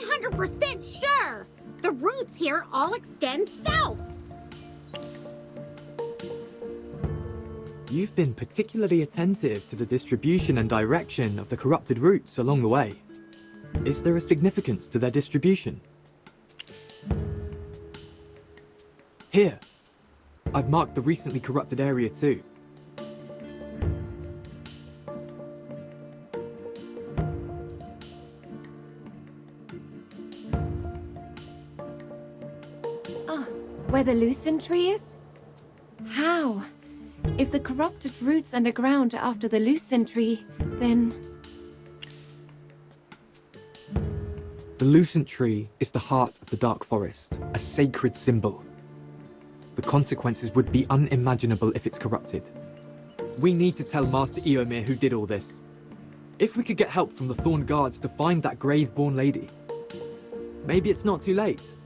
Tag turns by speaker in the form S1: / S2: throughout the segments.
S1: 100% sure! The roots here all extend south!
S2: You've been particularly attentive to the distribution and direction of the corrupted roots along the way. Is there a significance to their distribution? Here, I've marked the recently corrupted area too.
S3: Ah, where the lucent tree is? How? If the corrupted roots underground are after the lucent tree, then...
S2: The lucent tree is the heart of the dark forest, a sacred symbol. The consequences would be unimaginable if it's corrupted. We need to tell Master Eomir who did all this. If we could get help from the Thorn Guards to find that grave-born lady, maybe it's not too late.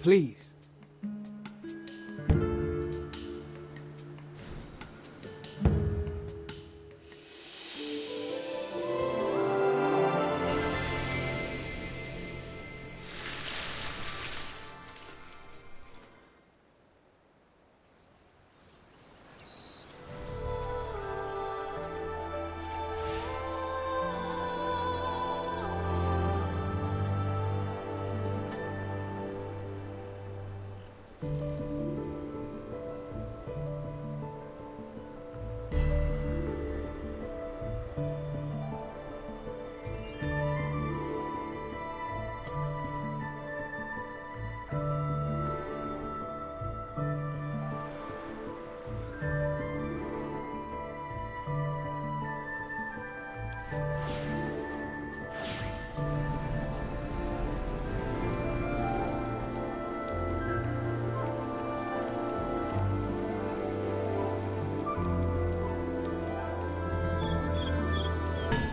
S2: Please.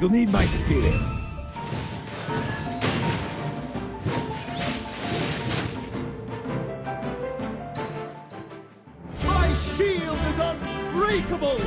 S4: You'll need my spear. My shield is unbreakable!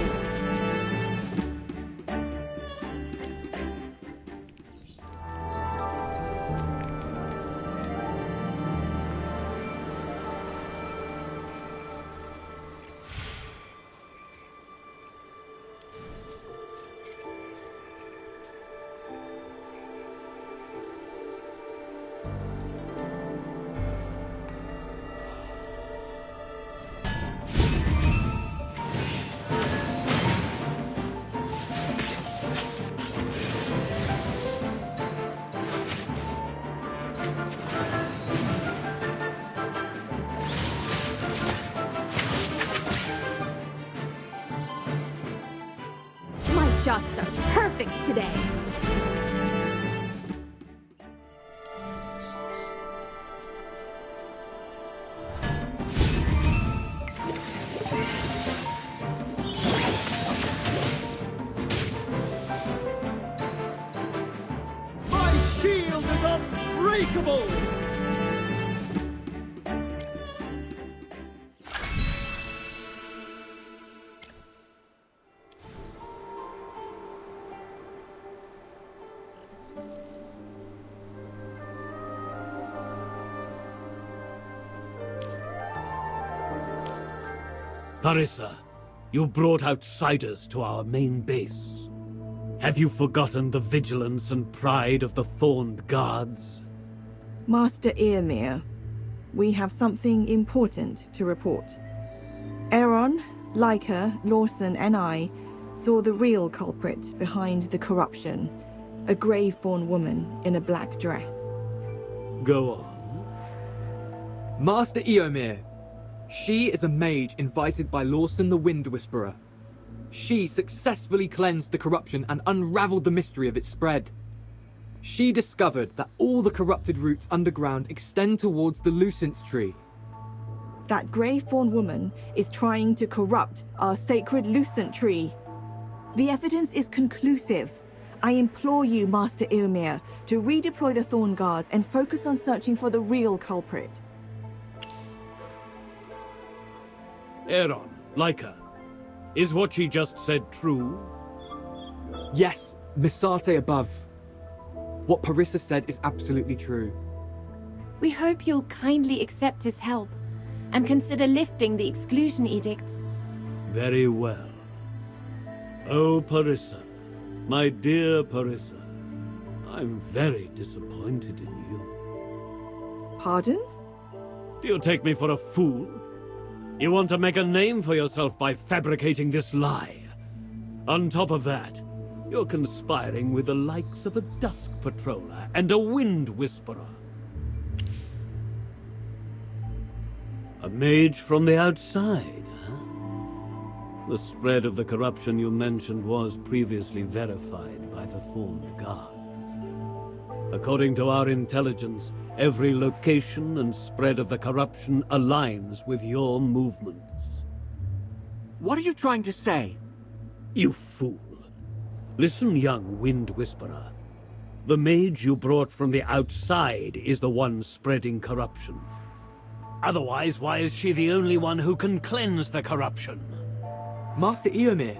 S1: Shots are perfect today.
S4: My shield is unbreakable!
S5: Carissa, you brought outsiders to our main base. Have you forgotten the vigilance and pride of the Thorned Guards?
S6: Master Eomir, we have something important to report. Aaron, Leica, Lawson, and I saw the real culprit behind the corruption, a grave-born woman in a black dress.
S5: Go on.
S2: Master Eomir, she is a mage invited by Lawson the Wind Whisperer. She successfully cleansed the corruption and unraveled the mystery of its spread. She discovered that all the corrupted roots underground extend towards the Lucent Tree.
S6: That grave-born woman is trying to corrupt our sacred Lucent Tree. The evidence is conclusive. I implore you, Master Eomir, to redeploy the Thorn Guards and focus on searching for the real culprit.
S5: Aaron, Leica, is what she just said true?
S2: Yes, Misate above. What Parissa said is absolutely true.
S3: We hope you'll kindly accept his help and consider lifting the exclusion edict.
S5: Very well. Oh, Parissa, my dear Parissa, I'm very disappointed in you.
S6: Pardon?
S5: Do you take me for a fool? You want to make a name for yourself by fabricating this lie. On top of that, you're conspiring with the likes of a dusk patroller and a wind whisperer. A mage from the outside, huh? The spread of the corruption you mentioned was previously verified by the Thorned Guards. According to our intelligence, every location and spread of the corruption aligns with your movements.
S7: What are you trying to say?
S5: You fool. Listen, young Wind Whisperer. The mage you brought from the outside is the one spreading corruption. Otherwise, why is she the only one who can cleanse the corruption?
S2: Master Eomir,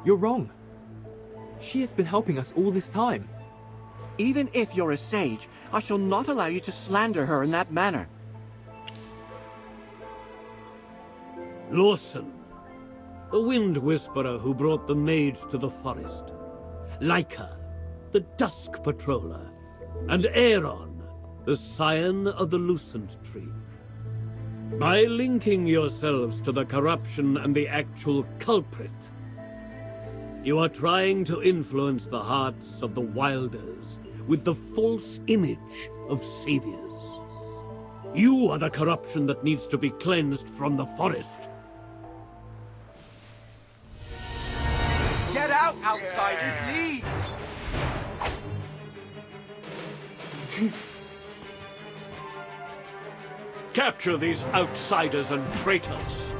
S2: you're wrong. She has been helping us all this time.
S7: Even if you're a sage, I shall not allow you to slander her in that manner.
S5: Lawson, the Wind Whisperer who brought the mage to the forest. Leica, the Dusk Patroller. And Aaron, the Scion of the Lucent Tree. By linking yourselves to the corruption and the actual culprit, you are trying to influence the hearts of the Wilders with the false image of saviors. You are the corruption that needs to be cleansed from the forest.
S7: Get out, outsiders! Leave!
S5: Capture these outsiders and traitors.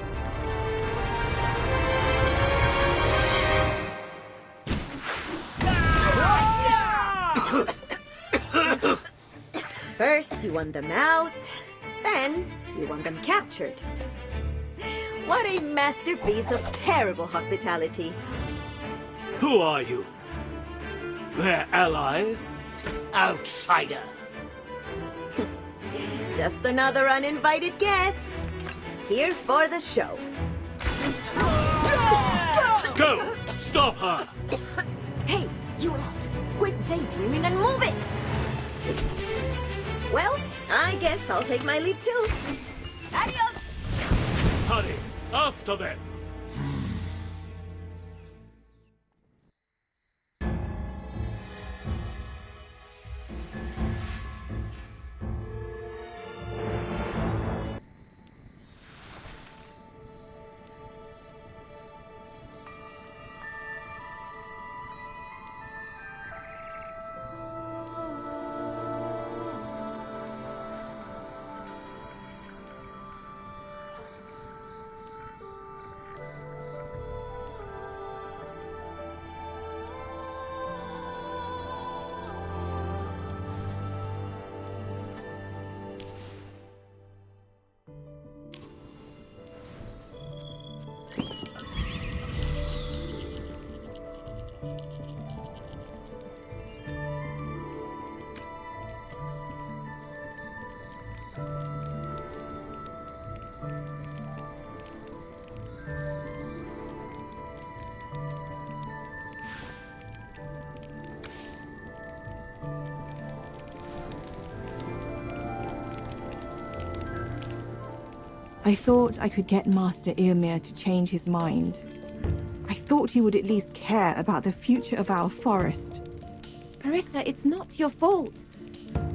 S8: First, you want them out, then you want them captured. What a masterpiece of terrible hospitality.
S5: Who are you? Their ally? Outsider.
S8: Just another uninvited guest. Here for the show.
S5: Go! Stop her!
S8: Hey, you lot! Quit daydreaming and move it! Well, I guess I'll take my leave too. Adios!
S5: Hurry! After them!
S6: I thought I could get Master Eomir to change his mind. I thought he would at least care about the future of our forest.
S3: Parissa, it's not your fault.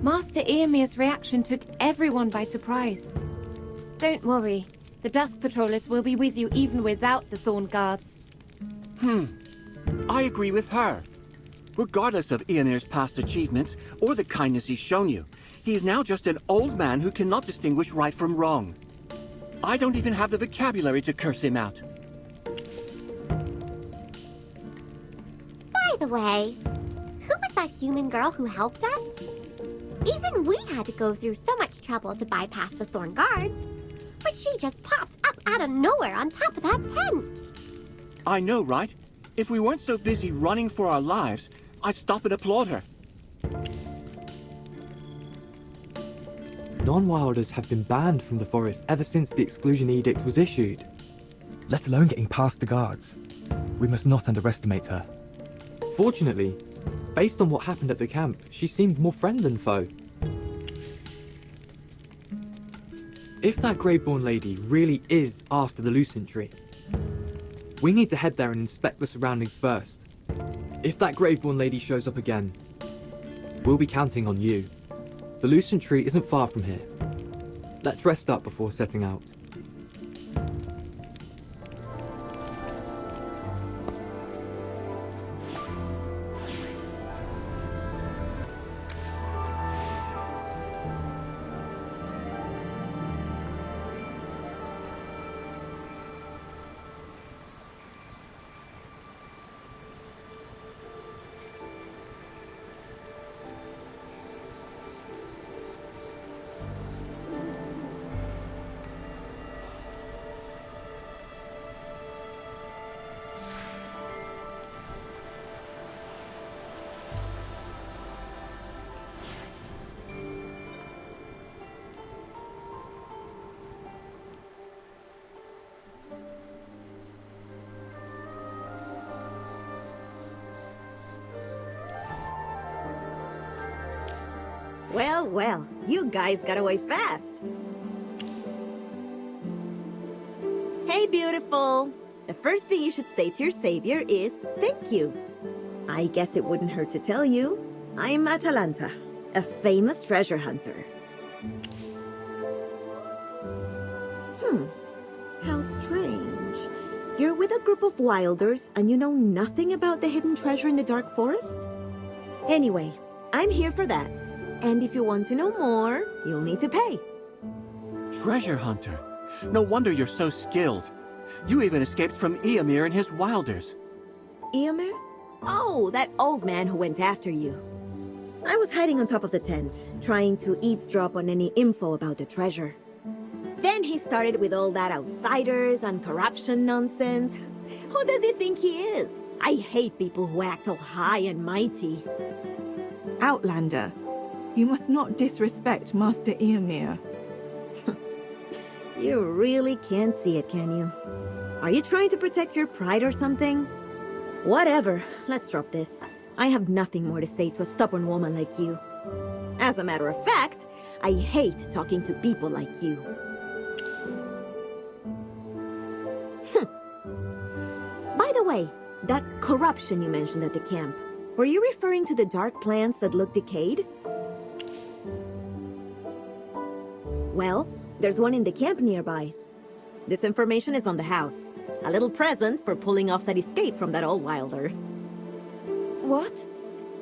S3: Master Eomir's reaction took everyone by surprise. Don't worry. The Dusk Patrollers will be with you even without the Thorn Guards.
S7: I agree with her. Regardless of Eomir's past achievements or the kindness he's shown you, he is now just an old man who cannot distinguish right from wrong. I don't even have the vocabulary to curse him out.
S1: By the way, who was that human girl who helped us? Even we had to go through so much trouble to bypass the Thorn Guards, but she just popped up out of nowhere on top of that tent.
S7: I know, right? If we weren't so busy running for our lives, I'd stop and applaud her.
S2: Non-wilders have been banned from the forest ever since the exclusion edict was issued, let alone getting past the guards. We must not underestimate her. Fortunately, based on what happened at the camp, she seemed more friend than foe. If that Graveborn lady really is after the Lucent Tree, we need to head there and inspect the surroundings first. If that Graveborn lady shows up again, we'll be counting on you. The Lucent Tree isn't far from here. Let's rest up before setting out.
S8: Well, well, you guys got away fast. Hey, beautiful. The first thing you should say to your savior is thank you. I guess it wouldn't hurt to tell you. I'm Atalanta, a famous treasure hunter. How strange. You're with a group of wilders and you know nothing about the hidden treasure in the dark forest? Anyway, I'm here for that. And if you want to know more, you'll need to pay.
S7: Treasure hunter. No wonder you're so skilled. You even escaped from Eomir and his wilders.
S8: Eomir? Oh, that old man who went after you. I was hiding on top of the tent, trying to eavesdrop on any info about the treasure. Then he started with all that outsiders and corruption nonsense. Who does he think he is? I hate people who act all high and mighty.
S6: Outlander, you must not disrespect Master Eomir.
S8: You really can't see it, can you? Are you trying to protect your pride or something? Whatever, let's drop this. I have nothing more to say to a stubborn woman like you. As a matter of fact, I hate talking to people like you. By the way, that corruption you mentioned at the camp, were you referring to the dark plants that look decayed? Well, there's one in the camp nearby. This information is on the house. A little present for pulling off that escape from that old wilder.
S3: What?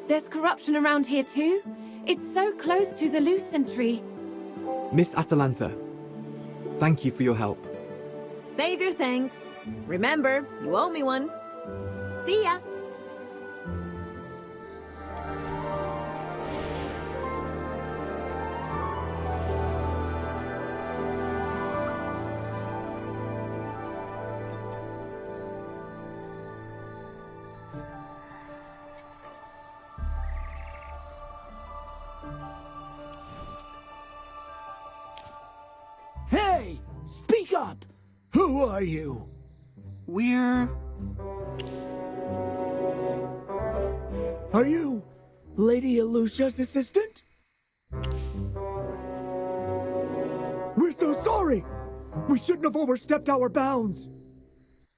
S3: There's corruption around here too? It's so close to the Lucent Tree.
S2: Miss Atalanta, thank you for your help.
S8: Save your thanks. Remember, you owe me one. See ya!
S4: Hey! Speak up! Who are you?
S7: We're...
S4: Are you Lady Alucia's assistant? We're so sorry! We shouldn't have overstepped our bounds.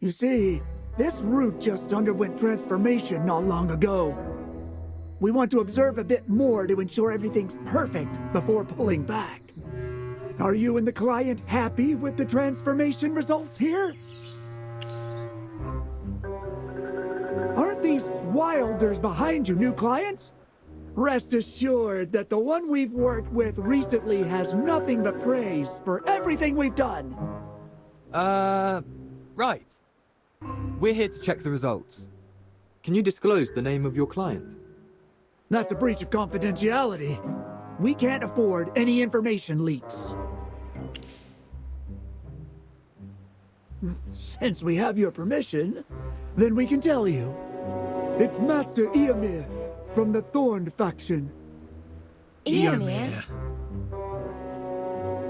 S4: You see, this route just underwent transformation not long ago. We want to observe a bit more to ensure everything's perfect before pulling back. Are you and the client happy with the transformation results here? Aren't these wilders behind you new clients? Rest assured that the one we've worked with recently has nothing but praise for everything we've done.
S2: Right. We're here to check the results. Can you disclose the name of your client?
S4: That's a breach of confidentiality. We can't afford any information leaks. Since we have your permission, then we can tell you. It's Master Eomir from the Thorned faction.
S3: Eomir?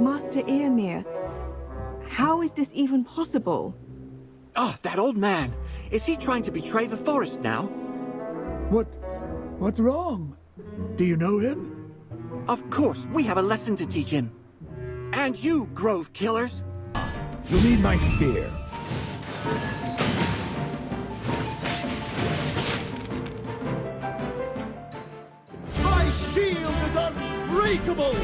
S6: Master Earmere, how is this even possible?
S7: Ah, that old man. Is he trying to betray the forest now?
S4: What's wrong? Do you know him?
S7: Of course, we have a lesson to teach him. And you, grove killers.
S9: You'll need my spear.
S10: My shield is unbreakable!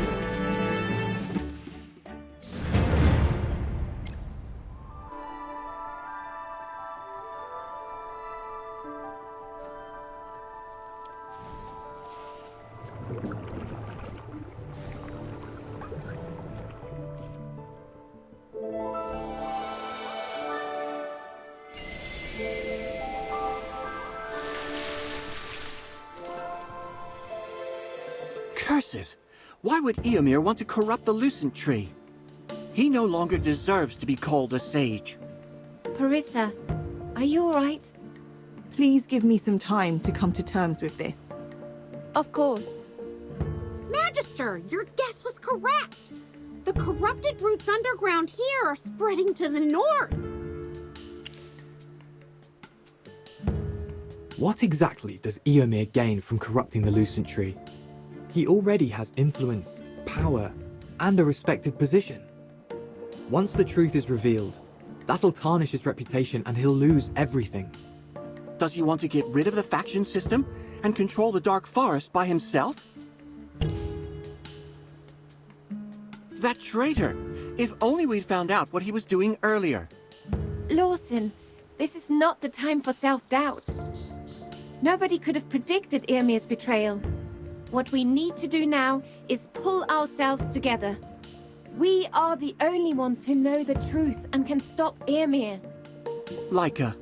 S7: Curses! Why would Eomer want to corrupt the Lucent Tree? He no longer deserves to be called a sage.
S3: Parissa, are you alright?
S6: Please give me some time to come to terms with this.
S3: Of course.
S1: Magister, your guess was correct. The corrupted roots underground here are spreading to the north.
S2: What exactly does Eomer gain from corrupting the Lucent Tree? He already has influence, power, and a respected position. Once the truth is revealed, that'll tarnish his reputation and he'll lose everything.
S7: Does he want to get rid of the faction system and control the Dark Forest by himself? That traitor! If only we'd found out what he was doing earlier.
S3: Lawson, this is not the time for self-doubt. Nobody could have predicted Eomer's betrayal. What we need to do now is pull ourselves together. We are the only ones who know the truth and can stop Eomer.
S7: Leica.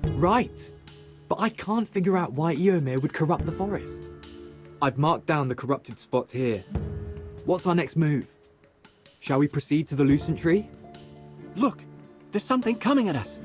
S2: Right! But I can't figure out why Eomer would corrupt the forest. I've marked down the corrupted spots here. What's our next move? Shall we proceed to the Lucent Tree?
S7: Look! There's something coming at us!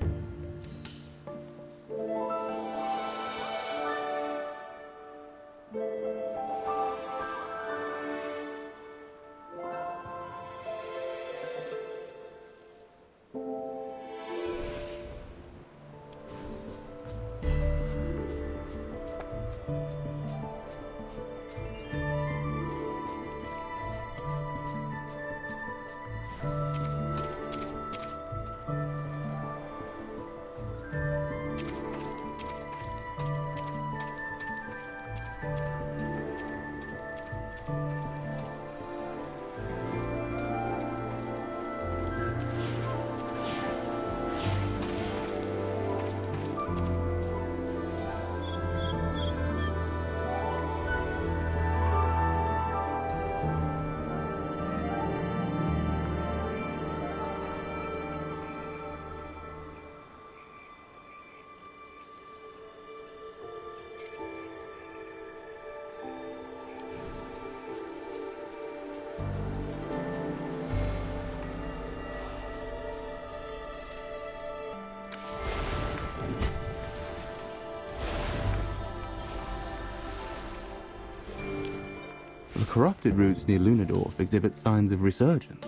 S9: The corrupted roots near Lunadorf exhibit signs of resurgence.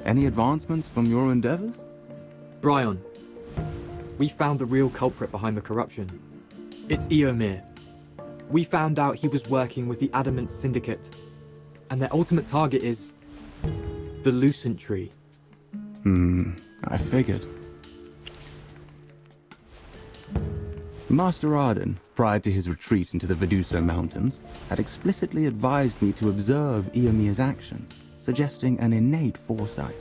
S9: Any advancements from your endeavors?
S2: Bryon, we found the real culprit behind the corruption. It's Eomer. We found out he was working with the Adamant Syndicate, and their ultimate target is the Lucent Tree.
S9: I figured. Master Arden, prior to his retreat into the Veduso Mountains, had explicitly advised me to observe Eomer's actions, suggesting an innate foresight.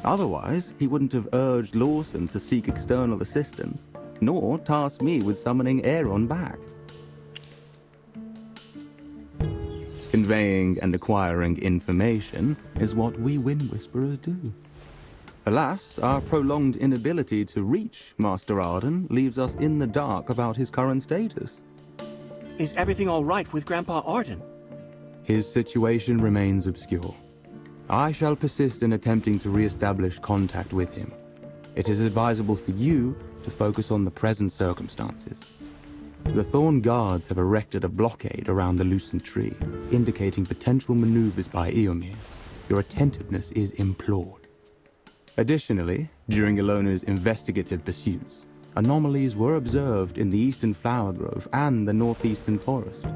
S9: Otherwise, he wouldn't have urged Lawson to seek external assistance, nor tasked me with summoning Aaron back. Conveying and acquiring information is what we Wind Whisperers do. Alas, our prolonged inability to reach Master Arden leaves us in the dark about his current status.
S7: Is everything all right with Grandpa Arden?
S9: His situation remains obscure. I shall persist in attempting to re-establish contact with him. It is advisable for you to focus on the present circumstances. The Thorn Guards have erected a blockade around the loosened tree, indicating potential maneuvers by Eomir. Your attentiveness is implored. Additionally, during Ilona's investigative pursuits, anomalies were observed in the Eastern Flower Grove and the Northeastern Forest.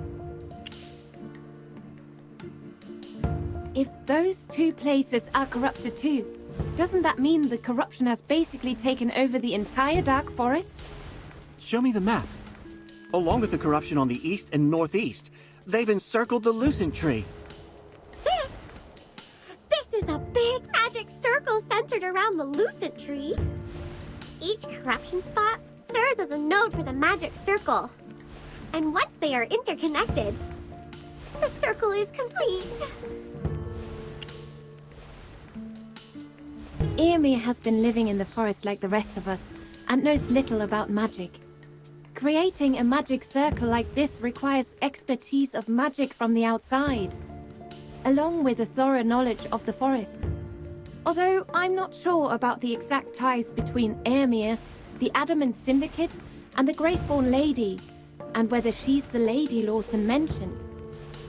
S3: If those two places are corrupted too, doesn't that mean the corruption has basically taken over the entire Dark Forest?
S7: Show me the map. Along with the corruption on the east and northeast, they've encircled the Lucent Tree.
S1: This is a big magic circle centered around the Lucent Tree. Each corruption spot serves as a node for the magic circle. And once they are interconnected, the circle is complete.
S3: Eomir has been living in the forest like the rest of us, and knows little about magic. Creating a magic circle like this requires expertise of magic from the outside, along with a thorough knowledge of the forest. Although I'm not sure about the exact ties between Eomir, the Adamant Syndicate, and the Greatborn Lady, and whether she's the lady Lawson mentioned.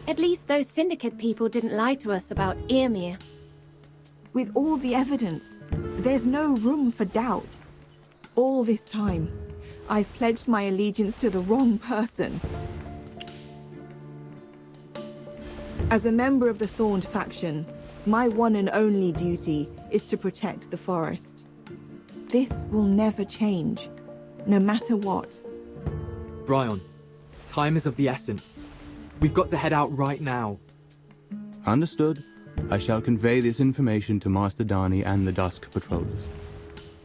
S3: At least those Syndicate people didn't lie to us about Eomir.
S6: With all the evidence, there's no room for doubt. All this time, I've pledged my allegiance to the wrong person. As a member of the Thorned faction, my one and only duty is to protect the forest. This will never change, no matter what.
S2: Bryon, time is of the essence. We've got to head out right now.
S9: Understood. I shall convey this information to Master Dani and the Dusk Patrollers.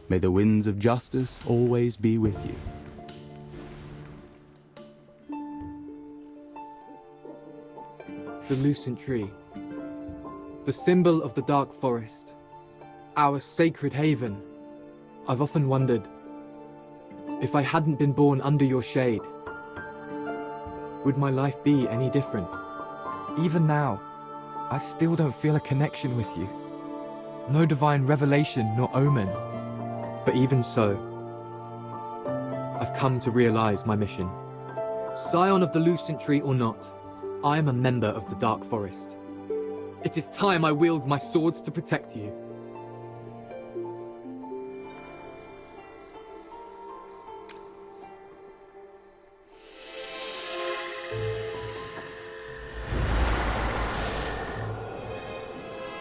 S9: May the winds of justice always be with you.
S2: The Lucent Tree. The symbol of the Dark Forest. Our sacred haven. I've often wondered, if I hadn't been born under your shade, would my life be any different? Even now, I still don't feel a connection with you. No divine revelation nor omen. But even so, I've come to realize my mission. Scion of the Lucent Tree or not, I am a member of the Dark Forest. It is time I wield my swords to protect you.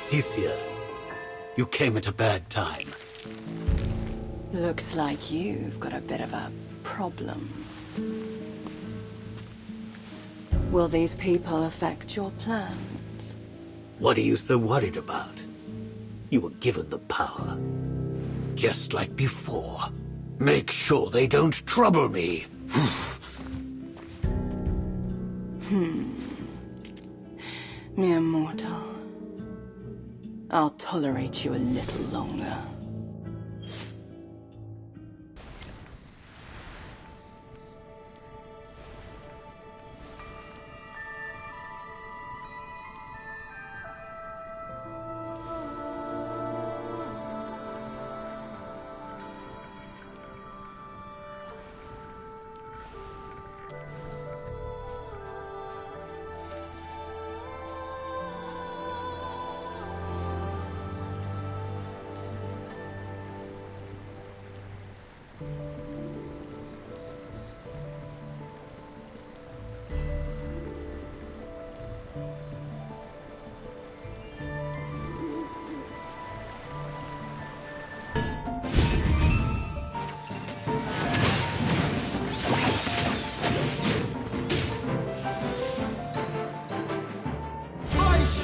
S5: Cecilia, you came at a bad time.
S11: Looks like you've got a bit of a problem. Will these people affect your plans?
S5: What are you so worried about? You were given the power. Just like before. Make sure they don't trouble me.
S11: Mere mortal. I'll tolerate you a little longer.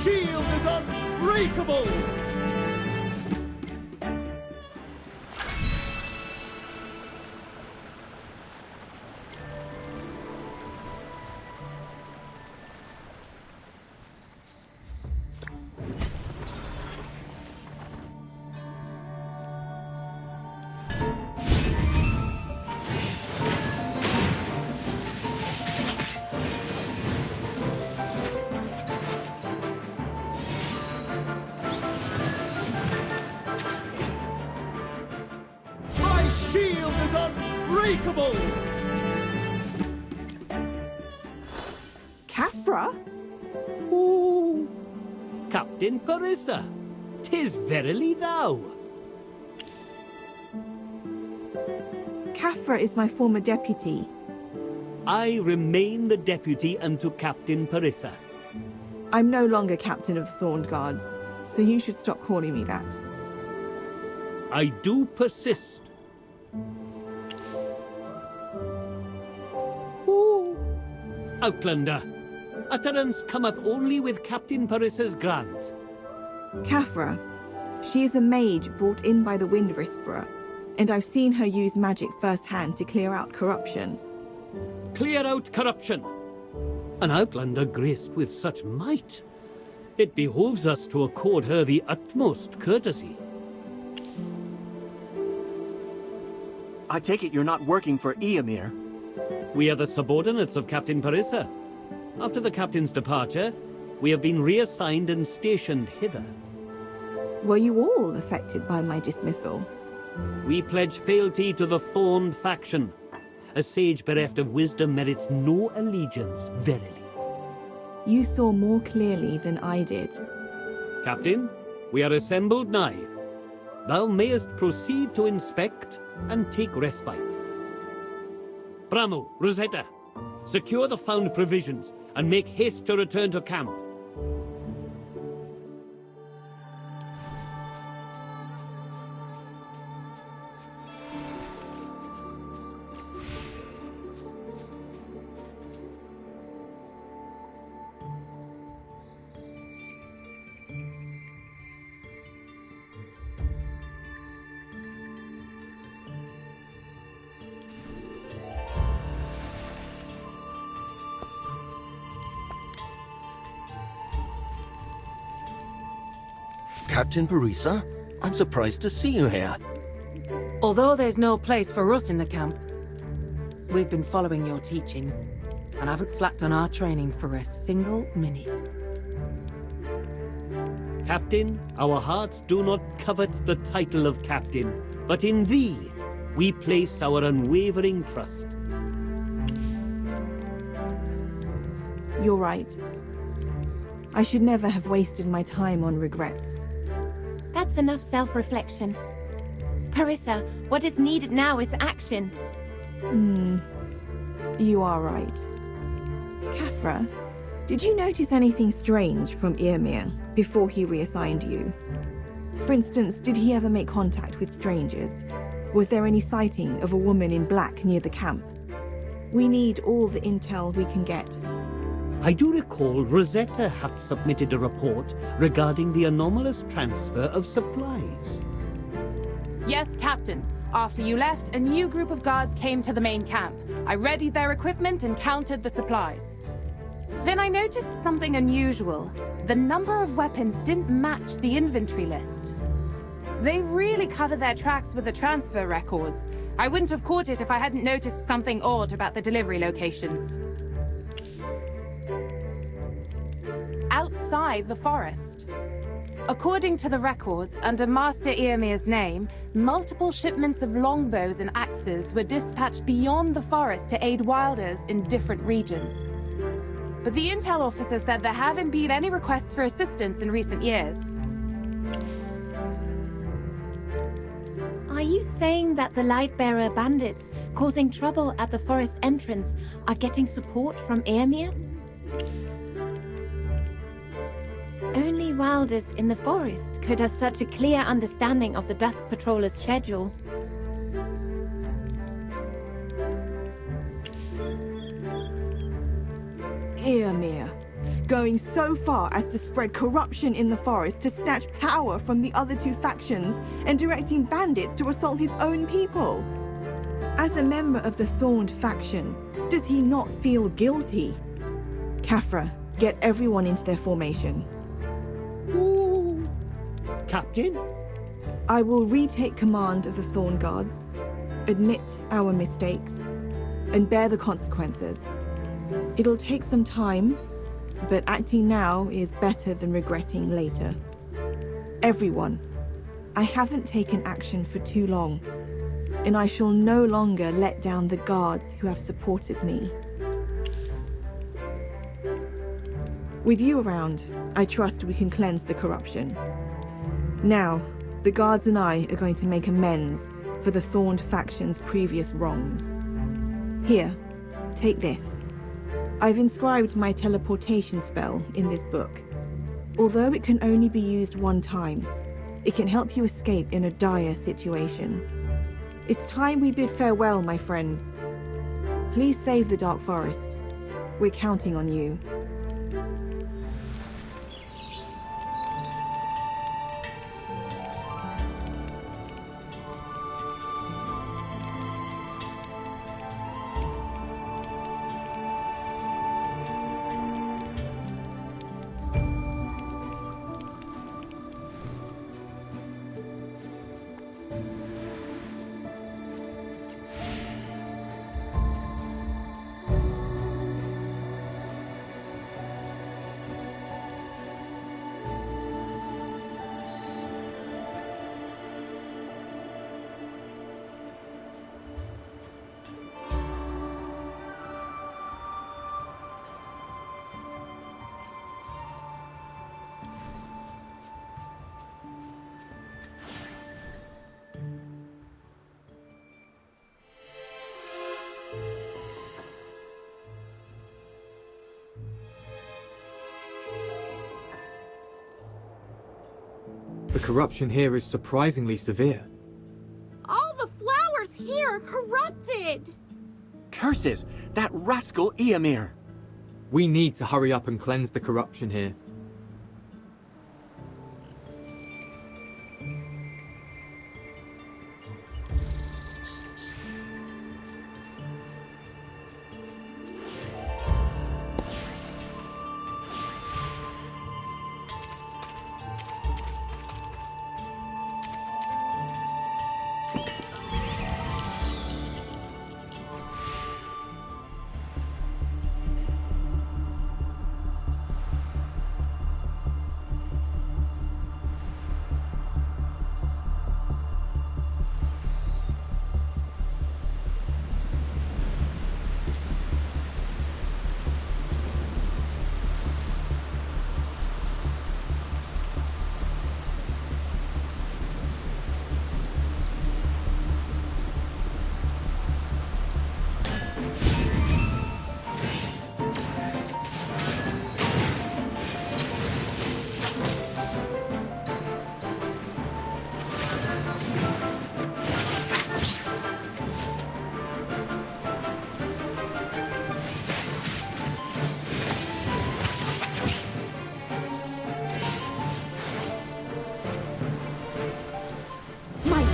S10: Shield is unbreakable! Shield is unbreakable!
S6: Kafra?
S5: Oh, Captain Parissa, 'tis verily thou.
S6: Kafra is my former deputy.
S5: I remain the deputy unto Captain Parissa.
S6: I'm no longer captain of the Thorned Guards, so you should stop calling me that.
S5: I do persist.
S6: Ooh.
S5: Outlander, utterance cometh only with Captain Parissa's grant.
S6: Kafra. She is a mage brought in by the Wind Whisperer, and I've seen her use magic firsthand to clear out corruption.
S5: Clear out corruption. An outlander graced with such might. It behoves us to accord her the utmost courtesy.
S7: I take it you're not working for Eomir.
S5: We are the subordinates of Captain Parissa. After the captain's departure, we have been reassigned and stationed hither.
S6: Were you all affected by my dismissal?
S5: We pledge fealty to the Thorned faction. A sage bereft of wisdom merits no allegiance, verily.
S6: You saw more clearly than I did.
S5: Captain, we are assembled nigh. Thou mayest proceed to inspect and take respite. Bramo, Rosetta, secure the found provisions and make haste to return to camp.
S10: Captain Parissa, I'm surprised to see you here.
S12: Although there's no place for us in the camp, we've been following your teachings and haven't slacked on our training for a single minute.
S5: Captain, our hearts do not covet the title of captain, but in thee we place our unwavering trust.
S6: You're right. I should never have wasted my time on regrets.
S3: That's enough self-reflection. Parissa, what is needed now is action.
S6: You are right. Kafra, did you notice anything strange from Eomir before he reassigned you? For instance, did he ever make contact with strangers? Was there any sighting of a woman in black near the camp? We need all the intel we can get.
S5: I do recall Rosetta hath submitted a report regarding the anomalous transfer of supplies.
S13: Yes, Captain. After you left, a new group of guards came to the main camp. I readied their equipment and counted the supplies. Then I noticed something unusual. The number of weapons didn't match the inventory list. They really cover their tracks with the transfer records. I wouldn't have caught it if I hadn't noticed something odd about the delivery locations. Outside the forest. According to the records, under Master Eomir's name, multiple shipments of longbows and axes were dispatched beyond the forest to aid wilders in different regions. But the intel officer said there haven't been any requests for assistance in recent years.
S3: Are you saying that the Lightbearer bandits causing trouble at the forest entrance are getting support from Eomir? Only wilders in the forest could have such a clear understanding of the Dusk Patroller's schedule.
S6: Eomir, going so far as to spread corruption in the forest to snatch power from the other two factions and directing bandits to assault his own people. As a member of the Thorned faction, does he not feel guilty? Kafra, get everyone into their formation.
S5: Ooh. Captain?
S6: I will retake command of the Thorn Guards, admit our mistakes, and bear the consequences. It'll take some time, but acting now is better than regretting later. Everyone, I haven't taken action for too long, and I shall no longer let down the guards who have supported me. With you around, I trust we can cleanse the corruption. Now, the guards and I are going to make amends for the Thorned faction's previous wrongs. Here, take this. I've inscribed my teleportation spell in this book. Although it can only be used one time, it can help you escape in a dire situation. It's time we bid farewell, my friends. Please save the Dark Forest. We're counting on you.
S2: The corruption here is surprisingly severe.
S1: All the flowers here are corrupted!
S7: Curses! That rascal Eomir!
S2: We need to hurry up and cleanse the corruption here.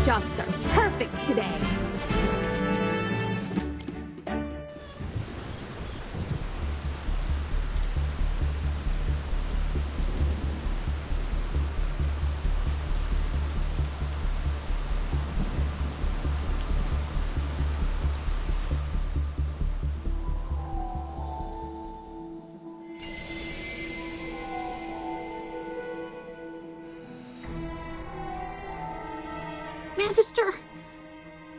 S1: Shots are perfect today. Magister,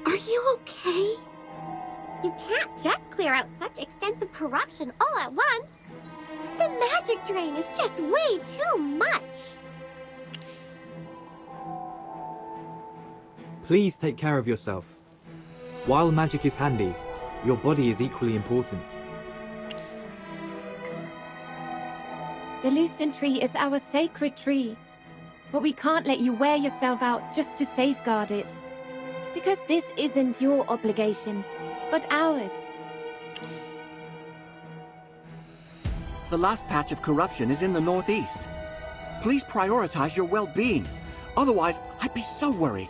S1: are you okay? You can't just clear out such extensive corruption all at once. The magic drain is just way too much.
S2: Please take care of yourself. While magic is handy, your body is equally important.
S3: The Lucent Tree is our sacred tree. But we can't let you wear yourself out just to safeguard it. Because this isn't your obligation, but ours.
S7: The last patch of corruption is in the northeast. Please prioritize your well-being. Otherwise, I'd be so worried.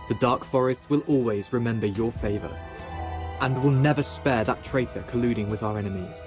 S2: The Dark Forest will always remember your favor, and will never spare that traitor colluding with our enemies.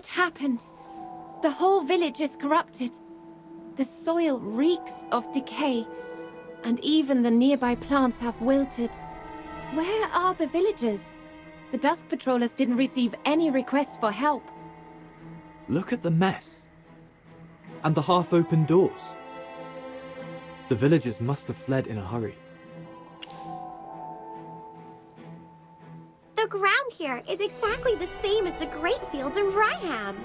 S3: What happened? The whole village is corrupted. The soil reeks of decay, and even the nearby plants have wilted. Where are the villagers? The Dusk Patrollers didn't receive any requests for help.
S2: Look at the mess. And the half-open doors. The villagers must have fled in a hurry.
S1: The ground here is exactly the same as the Great Fields in Ryham.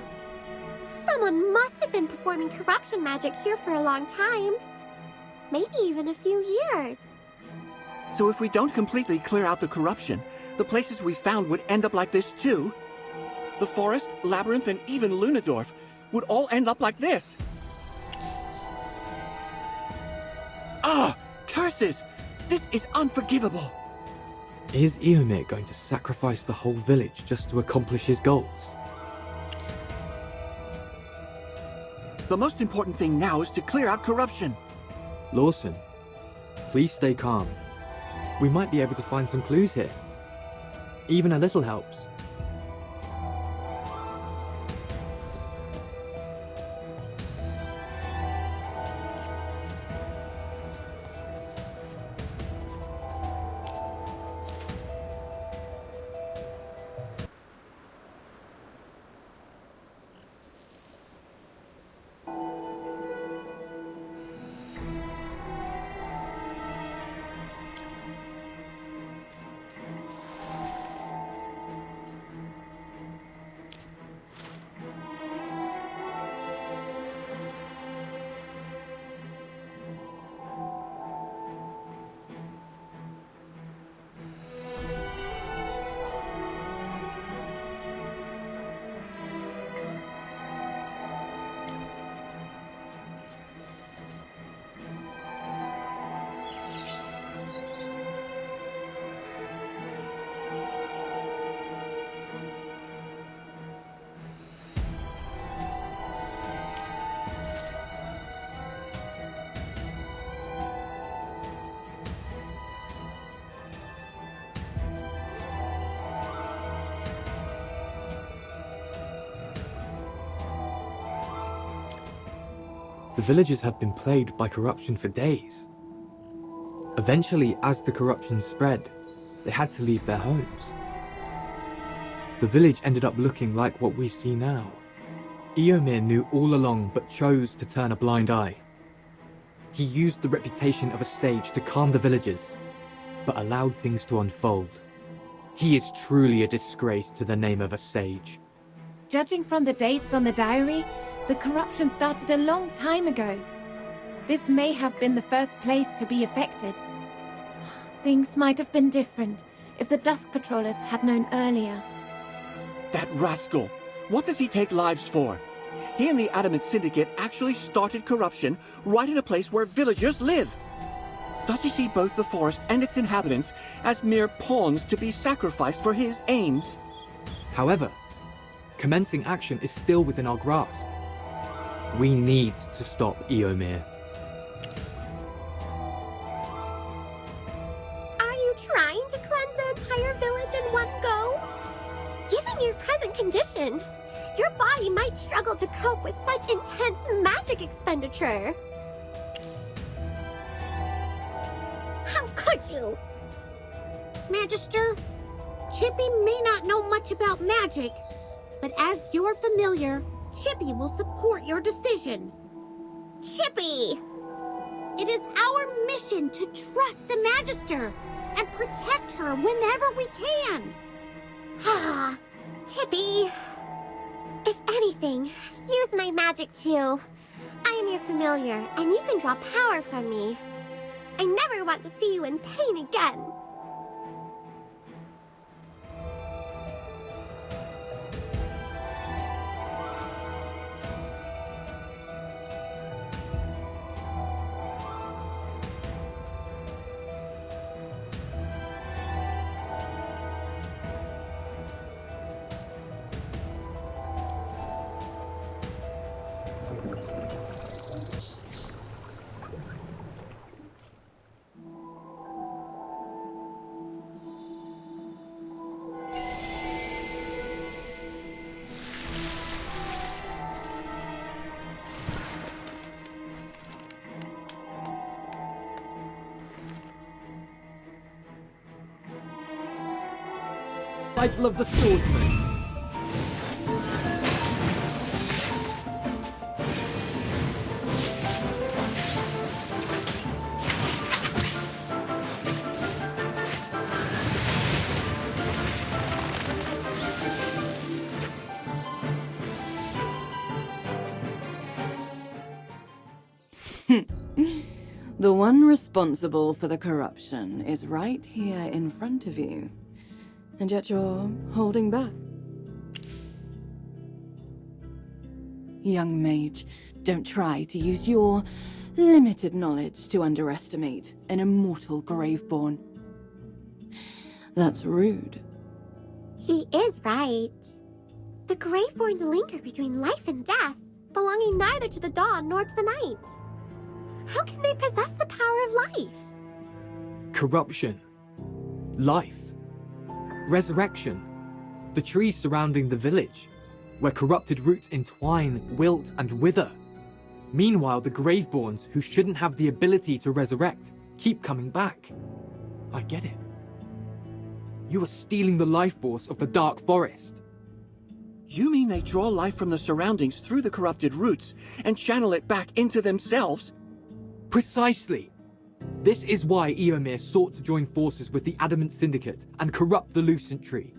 S1: Someone must have been performing corruption magic here for a long time. Maybe even a few years.
S7: So if we don't completely clear out the corruption, the places we found would end up like this too? The forest, labyrinth, and even Lunadorf would all end up like this. Ah! Curses! This is unforgivable!
S2: Is Eomir going to sacrifice the whole village just to accomplish his goals?
S7: The most important thing now is to clear out corruption.
S2: Lawson, please stay calm. We might be able to find some clues here. Even a little helps. The villagers have been plagued by corruption for days. Eventually, as the corruption spread, they had to leave their homes. The village ended up looking like what we see now. Eomir knew all along but chose to turn a blind eye. He used the reputation of a sage to calm the villagers, but allowed things to unfold. He is truly a disgrace to the name of a sage.
S3: Judging from the dates on the diary, the corruption started a long time ago. This may have been the first place to be affected. Things might have been different if the Dusk Patrollers had known earlier.
S7: That rascal! What does he take lives for? He and the Adamant Syndicate actually started corruption right in a place where villagers live. Does he see both the forest and its inhabitants as mere pawns to be sacrificed for his aims?
S2: However, commencing action is still within our grasp. We need to stop Eomir.
S1: Are you trying to cleanse the entire village in one go? Given your present condition, your body might struggle to cope with such intense magic expenditure. How could you?
S14: Magister, Chippy may not know much about magic, but as you're familiar, Chippy will support your decision.
S1: Chippy!
S14: It is our mission to trust the Magister and protect her whenever we can.
S1: Ah, Chippy. If anything, use my magic too. I am your familiar, and you can draw power from me. I never want to see you in pain again.
S2: Title of the swordsman.
S11: The one responsible for the corruption is right here in front of you. And yet you're holding back. Young mage, don't try to use your limited knowledge to underestimate an immortal Graveborn. That's rude.
S1: He is right. The Graveborns linger between life and death, belonging neither to the dawn nor to the night. How can they possess the power of life?
S2: Corruption. Life. Resurrection. The trees surrounding the village, where corrupted roots entwine, wilt, and wither. Meanwhile, the Graveborns, who shouldn't have the ability to resurrect, keep coming back. I get it. You are stealing the life force of the Dark Forest.
S7: You mean they draw life from the surroundings through the corrupted roots and channel it back into themselves?
S2: Precisely. This is why Eomir sought to join forces with the Adamant Syndicate and corrupt the Lucent Tree.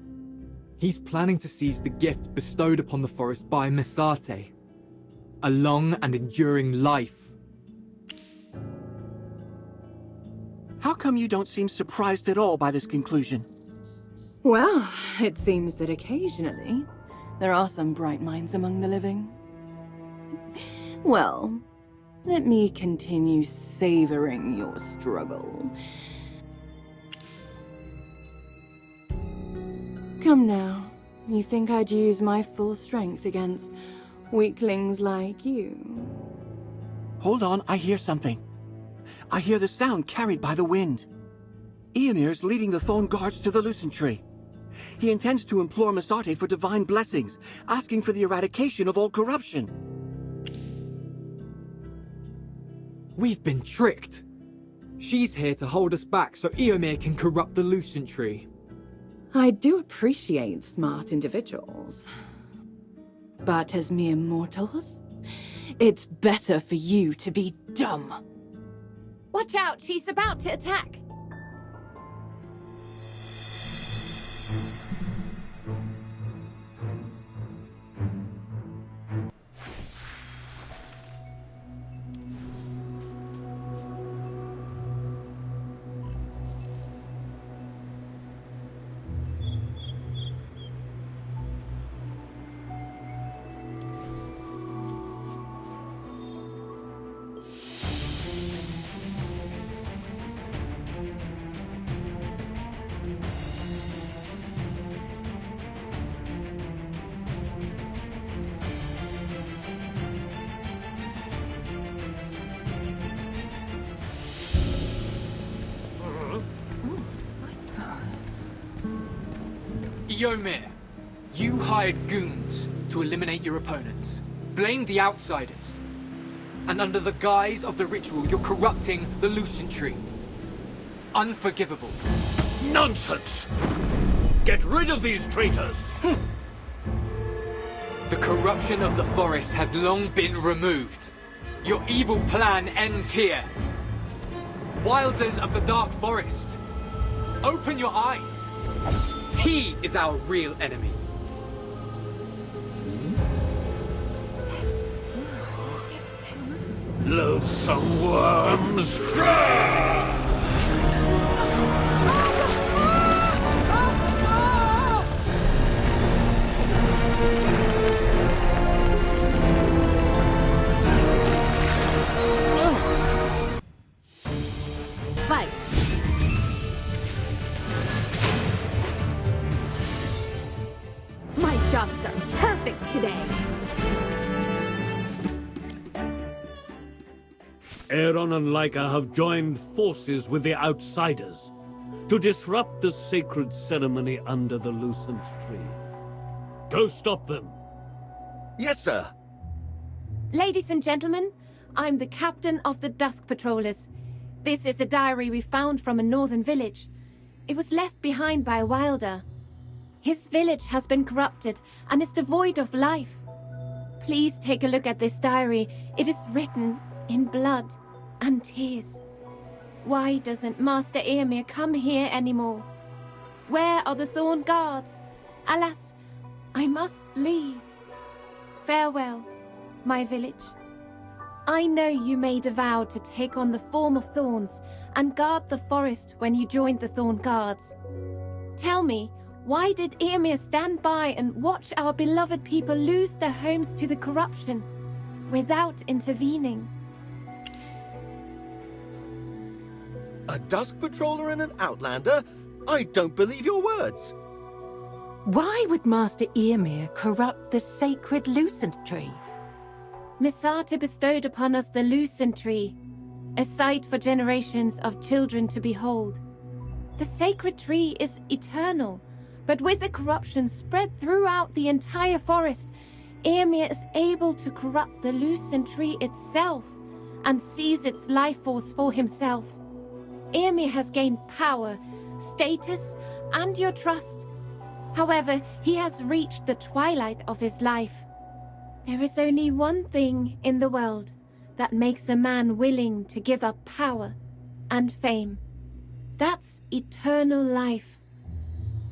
S2: He's planning to seize the gift bestowed upon the forest by Mesate. A long and enduring life.
S7: How come you don't seem surprised at all by this conclusion?
S11: Well, it seems that occasionally there are some bright minds among the living. Well, let me continue savoring your struggle. Come now, you think I'd use my full strength against weaklings like you?
S7: Hold on, I hear something. I hear the sound carried by the wind. Eomir's leading the Thorn Guards to the Lucent Tree. He intends to implore Mesate for divine blessings, asking for the eradication of all corruption.
S2: We've been tricked. She's here to hold us back so Eomir can corrupt the Lucent Tree.
S11: I do appreciate smart individuals. But as mere mortals, it's better for you to be dumb.
S3: Watch out, she's about to attack.
S2: Eomir, you hired goons to eliminate your opponents, blamed the outsiders, and under the guise of the ritual, you're corrupting the Lucent Tree. Unforgivable.
S5: Nonsense! Get rid of these traitors!
S2: The corruption of the forest has long been removed. Your evil plan ends here. Wilders of the Dark Forest, open your eyes. He is our real enemy.
S5: Loathsome worms!
S14: Fight! My shots are perfect today.
S5: Aaron and Leica have joined forces with the outsiders to disrupt the sacred ceremony under the Lucent Tree. Go stop them.
S10: Yes, sir.
S3: Ladies and gentlemen, I'm the captain of the Dusk Patrollers. This is a diary we found from a northern village. It was left behind by a wilder. His village has been corrupted and is devoid of life. Please take a look at this diary. It is written in blood and tears. Why doesn't Master Eomer come here anymore? Where are the Thorn Guards? Alas, I must leave. Farewell, my village. I know you made a vow to take on the form of thorns and guard the forest when you joined the Thorn Guards. Tell me, why did Eomer stand by and watch our beloved people lose their homes to the corruption without intervening?
S10: A dusk patroller and an outlander? I don't believe your words.
S12: Why would Master Eomer corrupt the sacred lucent tree?
S3: Misate bestowed upon us the lucent tree, a sight for generations of children to behold. The sacred tree is eternal, but with the corruption spread throughout the entire forest, Eomer is able to corrupt the lucent tree itself and seize its life force for himself. Eomer has gained power, status, and your trust. However, he has reached the twilight of his life. There is only one thing in the world that makes a man willing to give up power and fame. That's eternal life.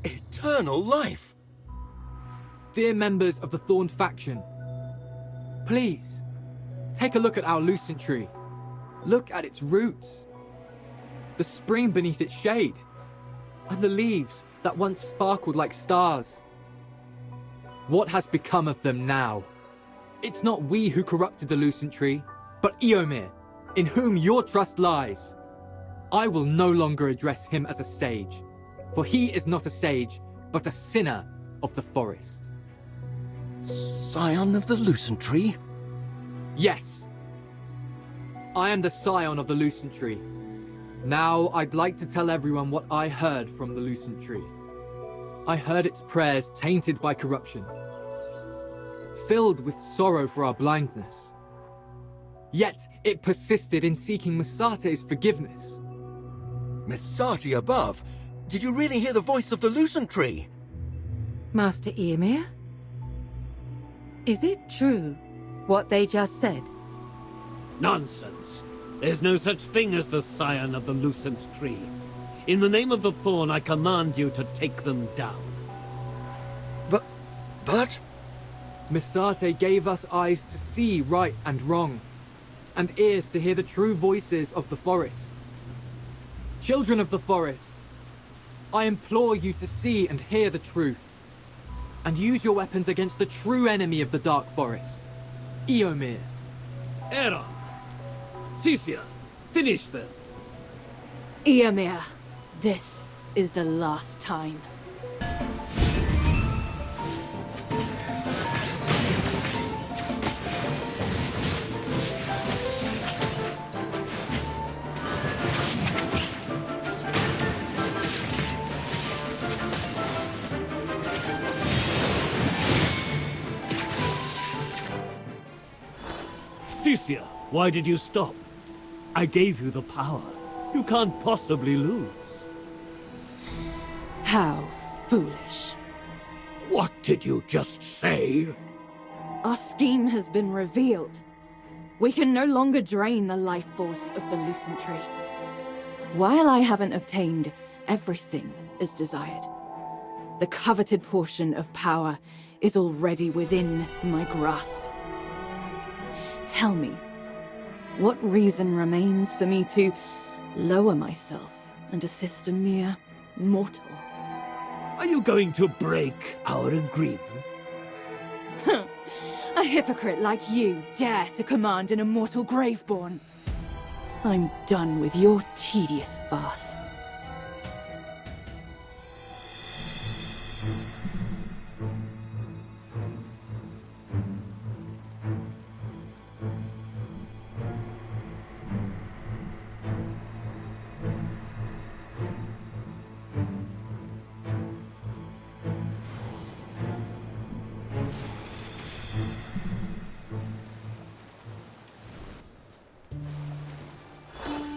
S10: Eternal life?
S2: Dear members of the Thorn faction, please, take a look at our lucent tree. Look at its roots, the spring beneath its shade, and the leaves that once sparkled like stars. What has become of them now? It's not we who corrupted the lucent tree, but Eomer, in whom your trust lies. I will no longer address him as a sage, for he is not a sage, but a sinner of the forest.
S10: Scion of the lucent tree?
S2: Yes. I am the scion of the lucent tree. Now, I'd like to tell everyone what I heard from the lucent tree. I heard its prayers tainted by corruption, filled with sorrow for our blindness. Yet, it persisted in seeking Misate's forgiveness.
S10: Misate above? Did you really hear the voice of the lucent tree?
S12: Master Eomer? Is it true what they just said?
S5: Nonsense. There's no such thing as the scion of the lucent tree. In the name of the Thorn, I command you to take them down.
S10: But...
S2: Misate gave us eyes to see right and wrong, and ears to hear the true voices of the forest. Children of the forest, I implore you to see and hear the truth, and use your weapons against the true enemy of the Dark Forest, Eomer.
S5: Aaron! Cecilia, finish them.
S11: Eomer, this is the last time.
S5: Cecilia, why did you stop? I gave you the power. You can't possibly lose.
S11: How foolish.
S5: What did you just say?
S11: Our scheme has been revealed. We can no longer drain the life force of the lucent tree. While I haven't obtained everything as desired, the coveted portion of power is already within my grasp. Tell me, what reason remains for me to lower myself and assist a mere mortal?
S5: Are you going to break our agreement?
S11: A hypocrite like you dare to command an immortal graveborn. I'm done with your tedious farce.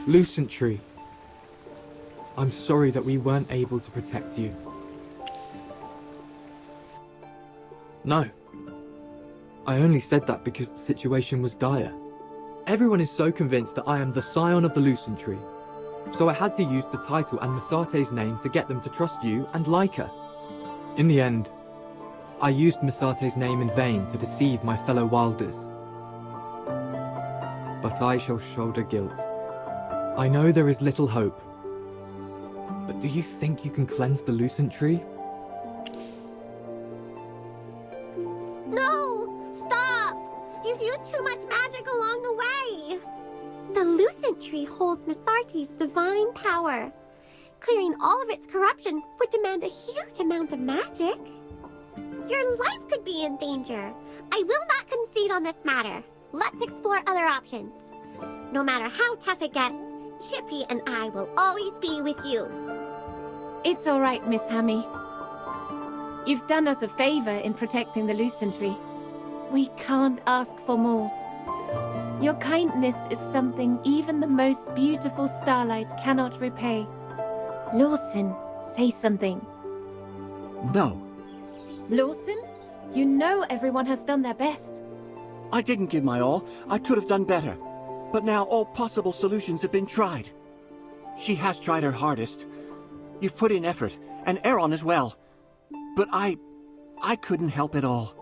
S2: Lucent Tree, I'm sorry that we weren't able to protect you. No. I only said that because the situation was dire. Everyone is so convinced that I am the scion of the Lucent Tree, so I had to use the title and Misate's name to get them to trust you and like her. In the end, I used Misate's name in vain to deceive my fellow Wilders. But I shall shoulder guilt. I know there is little hope. But do you think you can cleanse the Lucent Tree?
S1: No! Stop! You've used too much magic along the way! The Lucent Tree holds Misate's divine power. Clearing all of its corruption would demand a huge amount of magic. Your life could be in danger. I will not concede on this matter. Let's explore other options. No matter how tough it gets, Chippy and I will always be with you.
S3: It's all right, Miss Hammy. You've done us a favor in protecting the Lucent Tree. We can't ask for more. Your kindness is something even the most beautiful starlight cannot repay. Lawson, say something.
S7: No.
S3: Lawson, you know everyone has done their best.
S7: I didn't give my all. I could have done better. But now all possible solutions have been tried. She has tried her hardest. You've put in effort, and Aaron as well. But I couldn't help it all.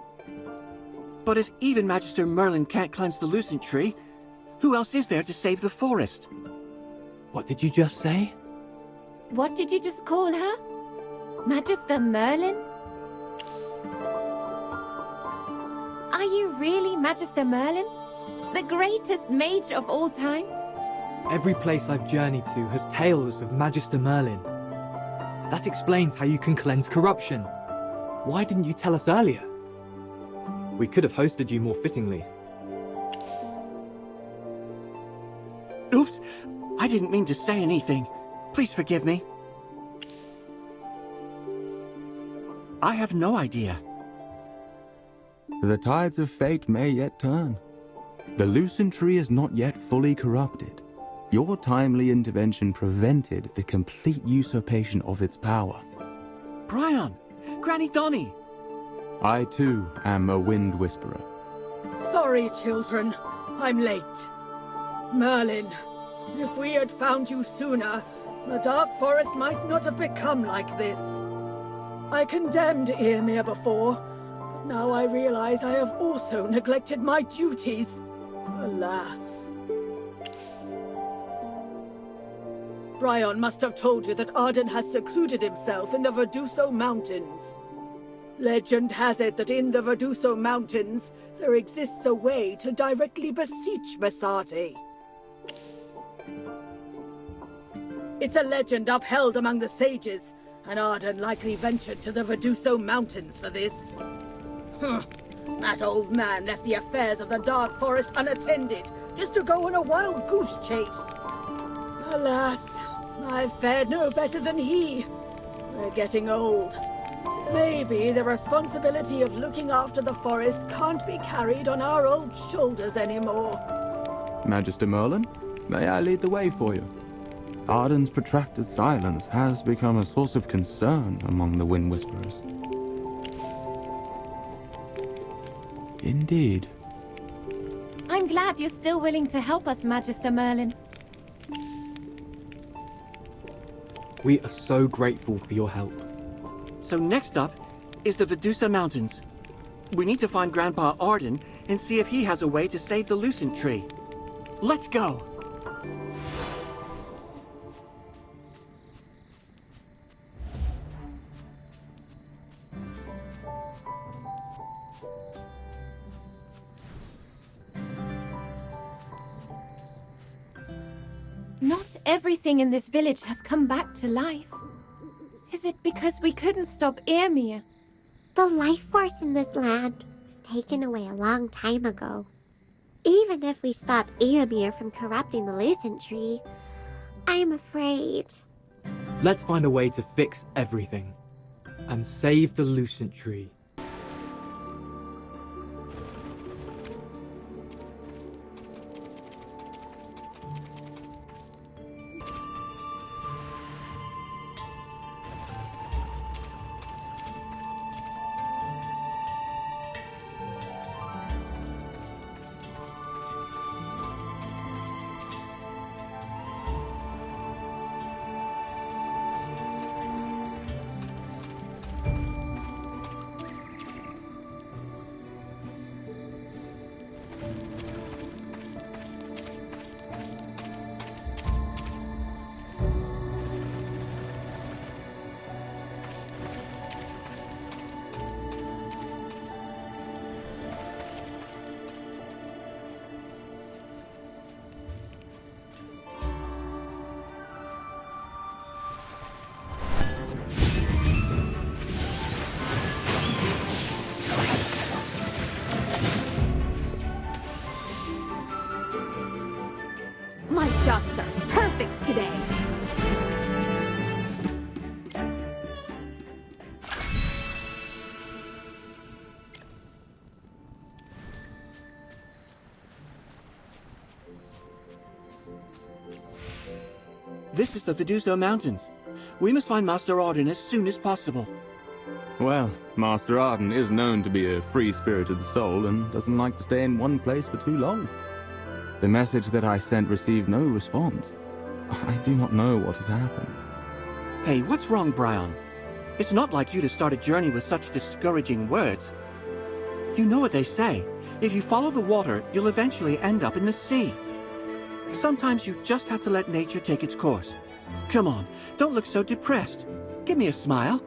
S7: But if even Magister Merlin can't cleanse the Lucent Tree, who else is there to save the forest?
S2: What did you just say?
S3: What did you just call her? Magister Merlin? Are you really Magister Merlin? The greatest mage of all time?
S2: Every place I've journeyed to has tales of Magister Merlin. That explains how you can cleanse corruption. Why didn't you tell us earlier? We could have hosted you more fittingly.
S7: Oops! I didn't mean to say anything. Please forgive me. I have no idea.
S9: The tides of fate may yet turn. The Lucent Tree is not yet fully corrupted. Your timely intervention prevented the complete usurpation of its power.
S7: Brian! Granny Donny!
S9: I too am a Wind Whisperer.
S15: Sorry, children. I'm late. Merlin, if we had found you sooner, the Dark Forest might not have become like this. I condemned Earmere before, but now I realize I have also neglected my duties. Alas. Brian must have told you that Arden has secluded himself in the Verduso Mountains. Legend has it that in the Verduso Mountains, there exists a way to directly beseech Misate. It's a legend upheld among the sages, and Arden likely ventured to the Verduso Mountains for this. That old man left the affairs of the Dark Forest unattended, just to go on a wild goose chase. Alas, I've fared no better than he. We're getting old. Maybe the responsibility of looking after the forest can't be carried on our old shoulders anymore.
S9: Magister Merlin, may I lead the way for you? Arden's protracted silence has become a source of concern among the Wind Whisperers. Indeed.
S3: I'm glad you're still willing to help us, Magister Merlin.
S2: We are so grateful for your help.
S7: So next up is the Verdusa Mountains. We need to find Grandpa Arden and see if he has a way to save the Lucent Tree. Let's go!
S3: Not everything in this village has come back to life. Is it because we couldn't stop Earmere?
S1: The life force in this land was taken away a long time ago. Even if we stop Earmere from corrupting the Lucent Tree, I am afraid.
S2: Let's find a way to fix everything and save the Lucent Tree.
S7: This is the Viduso Mountains. We must find Master Arden as soon as possible.
S9: Well, Master Arden is known to be a free-spirited soul and doesn't like to stay in one place for too long. The message that I sent received no response. I do not know what has happened.
S7: Hey, what's wrong, Brian? It's not like you to start a journey with such discouraging words. You know what they say. If you follow the water, you'll eventually end up in the sea. Sometimes you just have to let nature take its course. Come on, don't look so depressed. Give me a smile.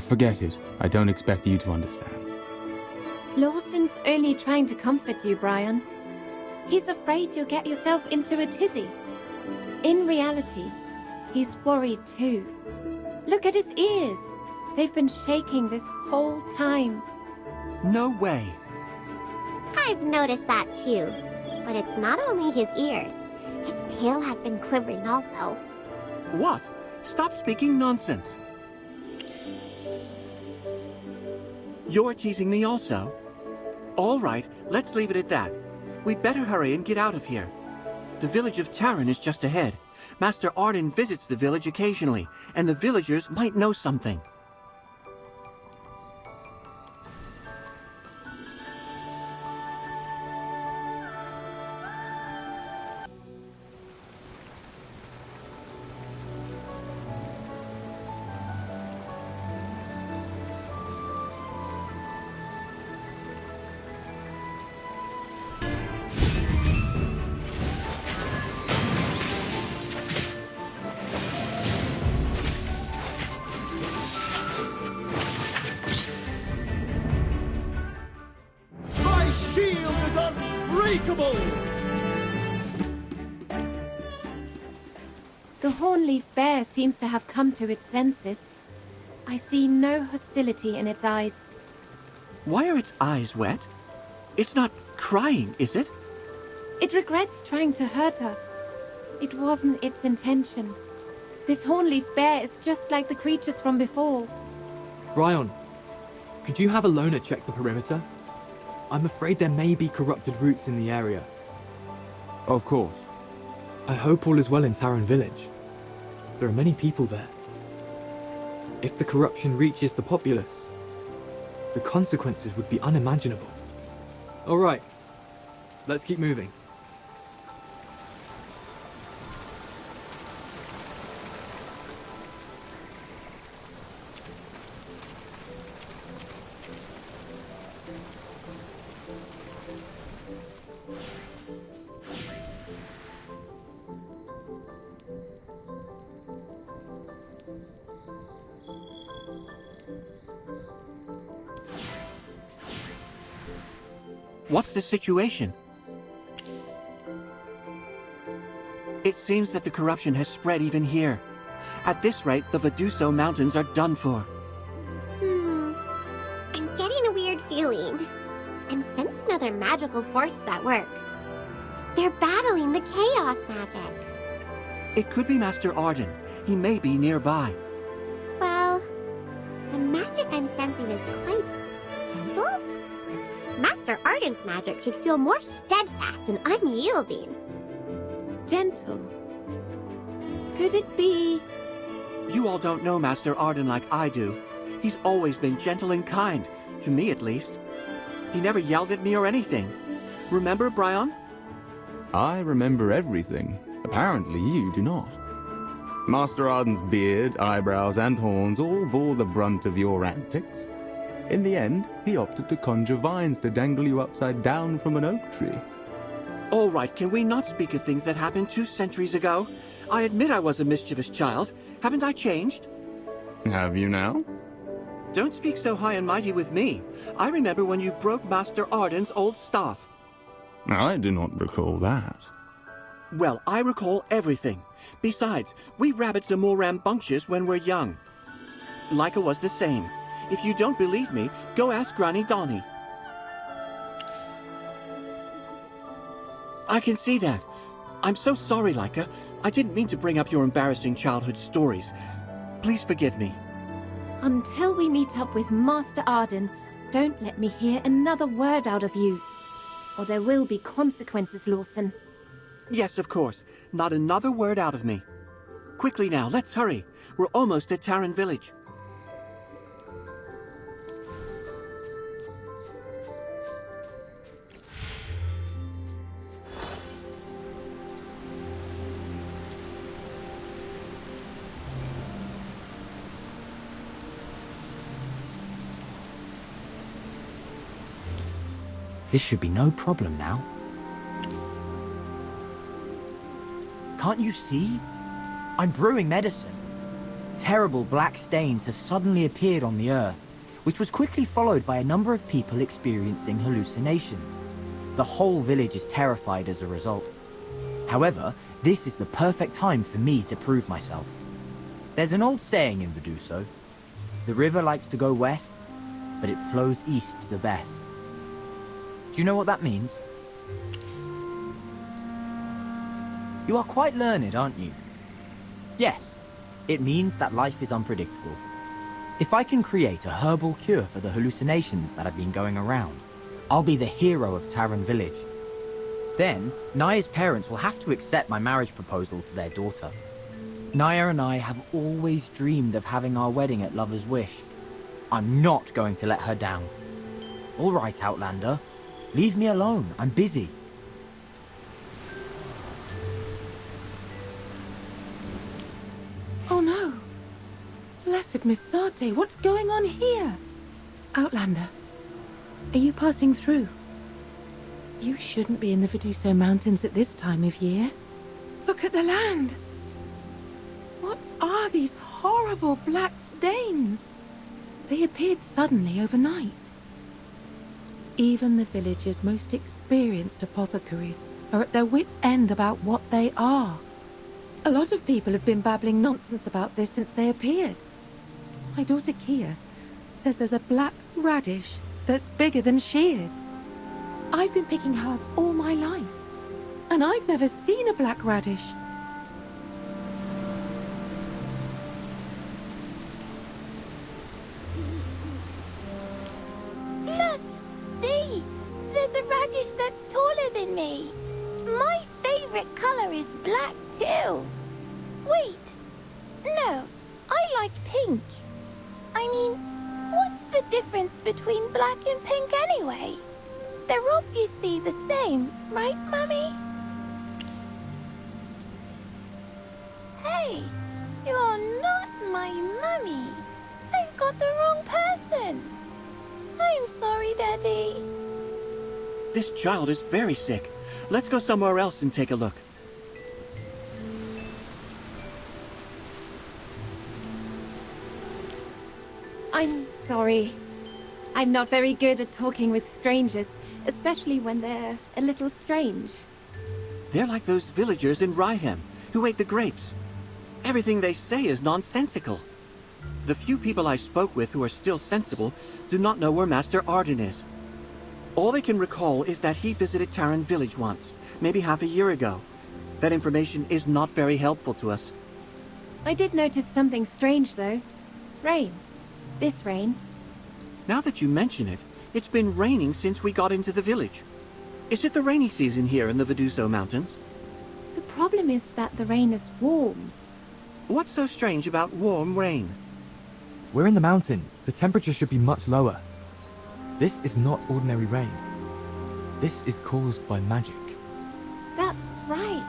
S9: Forget it. I don't expect you to understand.
S3: Lawson's only trying to comfort you, Brian. He's afraid you'll get yourself into a tizzy. In reality, he's worried too. Look at his ears. They've been shaking this whole time.
S7: No way.
S1: I've noticed that too. But it's not only his ears. His tail has been quivering also.
S7: What? Stop speaking nonsense. You're teasing me also? All right, let's leave it at that. We'd better hurry and get out of here. The village of Taran is just ahead. Master Arden visits the village occasionally, and the villagers might know something.
S10: Shield is unbreakable!
S3: The Hornleaf Bear seems to have come to its senses. I see no hostility in its eyes.
S7: Why are its eyes wet? It's not crying, is it?
S3: It regrets trying to hurt us. It wasn't its intention. This Hornleaf Bear is just like the creatures from before.
S2: Brian, could you have a loner check the perimeter? I'm afraid there may be corrupted roots in the area.
S9: Of course.
S2: I hope all is well in Taran village. There are many people there. If the corruption reaches the populace, the consequences would be unimaginable. All right, let's keep moving.
S7: What's the situation? It seems that the corruption has spread even here. At this rate, the Viduso Mountains are done for.
S1: I'm getting a weird feeling. I'm sensing other magical forces at work. They're battling the chaos magic.
S7: It could be Master Arden. He may be nearby.
S1: Well, the magic I'm sensing is quite gentle. Master Arden's magic should feel more steadfast and unyielding.
S3: Gentle? Could it be...
S7: You all don't know Master Arden like I do. He's always been gentle and kind, to me at least. He never yelled at me or anything. Remember, Brian?
S9: I remember everything. Apparently you do not. Master Arden's beard, eyebrows, and horns all bore the brunt of your antics. In the end, he opted to conjure vines to dangle you upside down from an oak tree.
S7: All right, can we not speak of things that happened 2 centuries ago? I admit I was a mischievous child. Haven't I changed?
S9: Have you now?
S7: Don't speak so high and mighty with me. I remember when you broke Master Arden's old staff.
S9: I do not recall that.
S7: Well, I recall everything. Besides, we rabbits are more rambunctious when we're young. Leica was the same. If you don't believe me, go ask Granny Donnie. I can see that. I'm so sorry, Leica. I didn't mean to bring up your embarrassing childhood stories. Please forgive me.
S3: Until we meet up with Master Arden, don't let me hear another word out of you. Or there will be consequences, Lawson.
S7: Yes, of course. Not another word out of me. Quickly now, let's hurry. We're almost at Terran Village.
S16: This should be no problem now. Can't you see? I'm brewing medicine. Terrible black stains have suddenly appeared on the Earth, which was quickly followed by a number of people experiencing hallucinations. The whole village is terrified as a result. However, this is the perfect time for me to prove myself. There's an old saying in Viduso. The river likes to go west, but it flows east the best. Do you know what that means? You are quite learned, aren't you? Yes, it means that life is unpredictable. If I can create a herbal cure for the hallucinations that have been going around, I'll be the hero of Terran Village. Then, Naya's parents will have to accept my marriage proposal to their daughter. Naya and I have always dreamed of having our wedding at Lover's Wish. I'm not going to let her down. All right, Outlander. Leave me alone. I'm busy.
S12: Oh no. Blessed Miss Sarte, what's going on here? Outlander, are you passing through? You shouldn't be in the Viduso Mountains at this time of year. Look at the land. What are these horrible black stains? They appeared suddenly overnight. Even the village's most experienced apothecaries are at their wits' end about what they are. A lot of people have been babbling nonsense about this since they appeared. My daughter Kia says there's a black radish that's bigger than she is. I've been picking herbs all my life, and I've never seen a black radish.
S1: Look! See! There's a radish that's taller than me. My favorite color is black too. Wait! No, I like pink. I mean, what's the difference between black and pink anyway? They're obviously the same, right, Mummy? Hey, you're not my mummy. I've got the wrong person. I'm sorry, Daddy.
S7: This child is very sick. Let's go somewhere else and take a look.
S3: I'm sorry. I'm not very good at talking with strangers, especially when they're a little strange.
S7: They're like those villagers in Ryhem who ate the grapes. Everything they say is nonsensical. The few people I spoke with who are still sensible do not know where Master Arden is. All they can recall is that he visited Terran Village once, maybe half a year ago. That information is not very helpful to us.
S3: I did notice something strange, though. Rain. This rain.
S7: Now that you mention it, it's been raining since we got into the village. Is it the rainy season here in the Viduso Mountains?
S3: The problem is that the rain is warm.
S7: What's so strange about warm rain?
S2: We're in the mountains. The temperature should be much lower. This is not ordinary rain. This is caused by magic.
S3: That's right.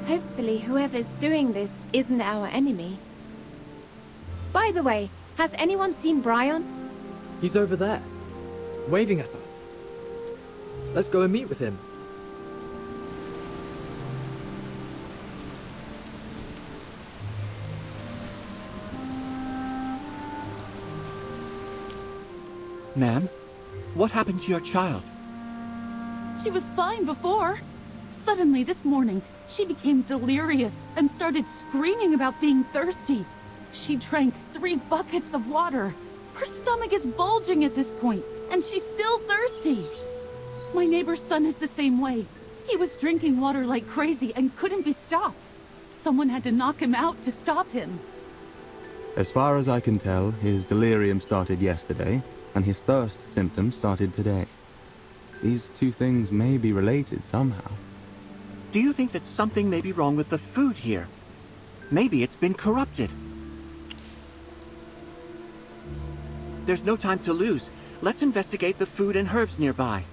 S3: Hopefully whoever's doing this isn't our enemy. By the way, has anyone seen Brian?
S2: He's over there, waving at us. Let's go and meet with him.
S7: Ma'am, what happened to your child?
S11: She was fine before. Suddenly, this morning, she became delirious and started screaming about being thirsty. She drank 3 buckets of water. Her stomach is bulging at this point, and she's still thirsty. My neighbor's son is the same way. He was drinking water like crazy and couldn't be stopped. Someone had to knock him out to stop him.
S9: As far as I can tell, his delirium started yesterday, and his thirst symptoms started today. These two things may be related somehow.
S7: Do you think that something may be wrong with the food here? Maybe it's been corrupted. There's no time to lose. Let's investigate the food and herbs nearby.